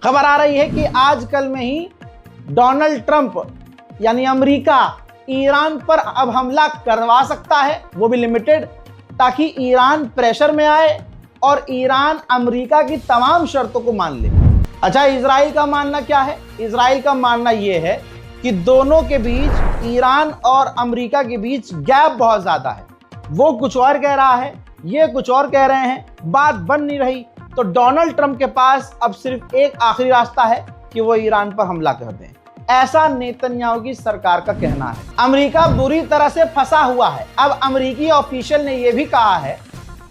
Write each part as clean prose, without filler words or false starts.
खबर आ रही है कि आजकल में ही डोनाल्ड ट्रंप यानी अमेरिका ईरान पर अब हमला करवा सकता है, वो भी लिमिटेड, ताकि ईरान प्रेशर में आए और ईरान अमेरिका की तमाम शर्तों को मान ले। अच्छा, इजराइल का मानना क्या है? इजराइल का मानना यह है कि दोनों के बीच, ईरान और अमेरिका के बीच गैप बहुत ज्यादा है। वो कुछ और कह रहा है, ये कुछ और कह रहे हैं, बात बन नहीं रही। तो डोनाल्ड ट्रंप के पास अब सिर्फ एक आखिरी रास्ता है कि वो ईरान पर हमला कर दें, ऐसा नेतन्याहू की सरकार का कहना है। अमेरिका बुरी तरह से फंसा हुआ है। अब अमेरिकी ऑफिशियल ने यह भी कहा है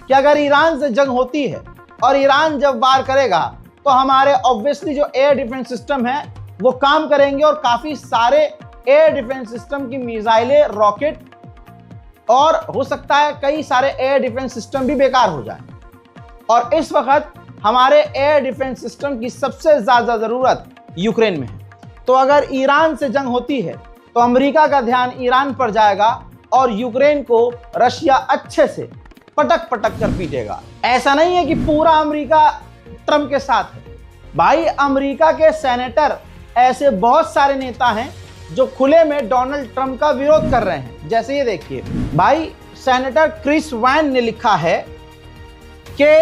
कि अगर ईरान से जंग होती है और ईरान जब वार करेगा तो हमारे ऑब्वियसली जो एयर डिफेंस सिस्टम है वो काम करेंगे और काफी सारे एयर डिफेंस सिस्टम की मिसाइलें, रॉकेट और हो सकता है कई सारे एयर डिफेंस सिस्टम भी बेकार हो जाए। और इस वक्त हमारे एयर डिफेंस सिस्टम की सबसे ज्यादा जरूरत यूक्रेन में है। तो अगर ईरान से जंग होती है तो अमेरिका का ध्यान ईरान पर जाएगा और यूक्रेन को रशिया अच्छे से पटक पटक कर पीटेगा। ऐसा नहीं है कि पूरा अमेरिका ट्रंप के साथ है। भाई, अमेरिका के सेनेटर, ऐसे बहुत सारे नेता हैं जो खुले में डोनाल्ड ट्रंप का विरोध कर रहे हैं। जैसे ये देखिए भाई, सेनेटर क्रिस वैन ने लिखा है कि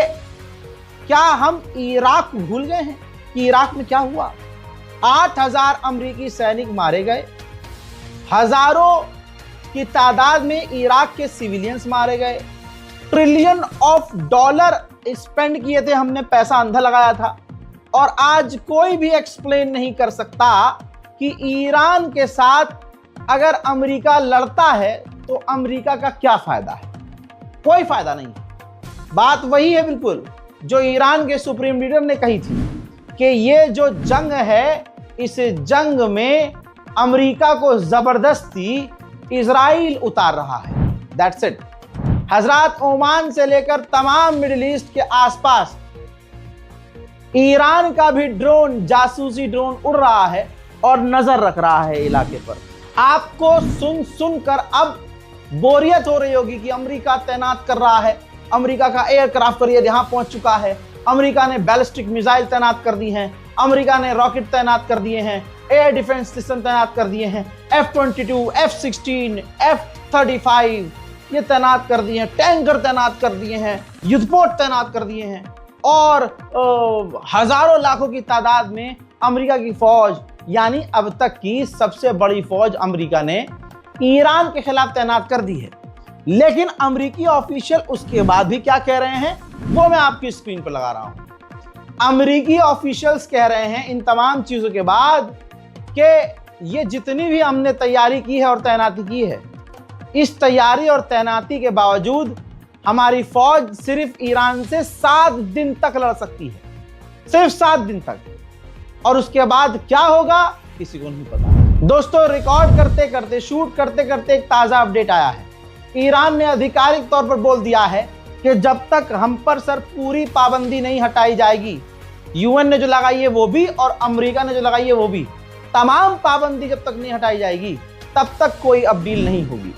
क्या हम इराक भूल गए हैं कि इराक में क्या हुआ? 8000 अमेरिकी सैनिक मारे गए, हजारों की तादाद में इराक के सिविलियंस मारे गए, ट्रिलियन ऑफ डॉलर स्पेंड किए थे हमने, पैसा अंधा लगाया था। और आज कोई भी एक्सप्लेन नहीं कर सकता कि ईरान के साथ अगर अमेरिका लड़ता है तो अमेरिका का क्या फायदा है? कोई फायदा नहीं है। बात वही है बिल्कुल जो ईरान के सुप्रीम लीडर ने कही थी कि ये जो जंग है, इस जंग में अमेरिका को जबरदस्ती इजराइल उतार रहा है। That's it. हजरत ओमान से लेकर तमाम मिडिल ईस्ट के आसपास ईरान का भी ड्रोन, जासूसी ड्रोन उड़ रहा है और नजर रख रहा है इलाके पर। आपको सुन सुनकर अब बोरियत हो रही होगी कि अमेरिका तैनात कर रहा है, अमेरिका का एयरक्राफ्ट करियर यहां पहुंच चुका है, अमेरिका ने बैलिस्टिक मिसाइल तैनात कर दी हैं, अमेरिका ने रॉकेट तैनात कर दिए हैं, एयर डिफेंस सिस्टम तैनात कर दिए हैं, F-22, F-16, F-35 ये तैनात कर दिए हैं, टैंकर तैनात कर दिए हैं, युद्धपोत तैनात कर दिए हैं और हजारों लाखों की तादाद में अमेरिका की फौज, यानी अब तक की सबसे बड़ी फौज अमेरिका ने ईरान के खिलाफ तैनात कर दी है। लेकिन अमेरिकी ऑफिशियल उसके बाद भी क्या कह रहे हैं वो मैं आपकी स्क्रीन पर लगा रहा हूं। अमेरिकी ऑफिशियल्स कह रहे हैं इन तमाम चीजों के बाद कि ये जितनी भी हमने तैयारी की है और तैनाती की है, इस तैयारी और तैनाती के बावजूद हमारी फौज सिर्फ ईरान से 7 दिन तक लड़ सकती है, सिर्फ 7 दिन तक। और उसके बाद क्या होगा किसी को नहीं पता। दोस्तों, रिकॉर्ड करते करते, शूट करते करते एक ताजा अपडेट आया है। ईरान ने आधिकारिक तौर पर बोल दिया है कि जब तक हम पर सर पूरी पाबंदी नहीं हटाई जाएगी, यूएन ने जो लगाई है वो भी और अमेरिका ने जो लगाई है वो भी, तमाम पाबंदी जब तक नहीं हटाई जाएगी तब तक कोई अब डील नहीं होगी।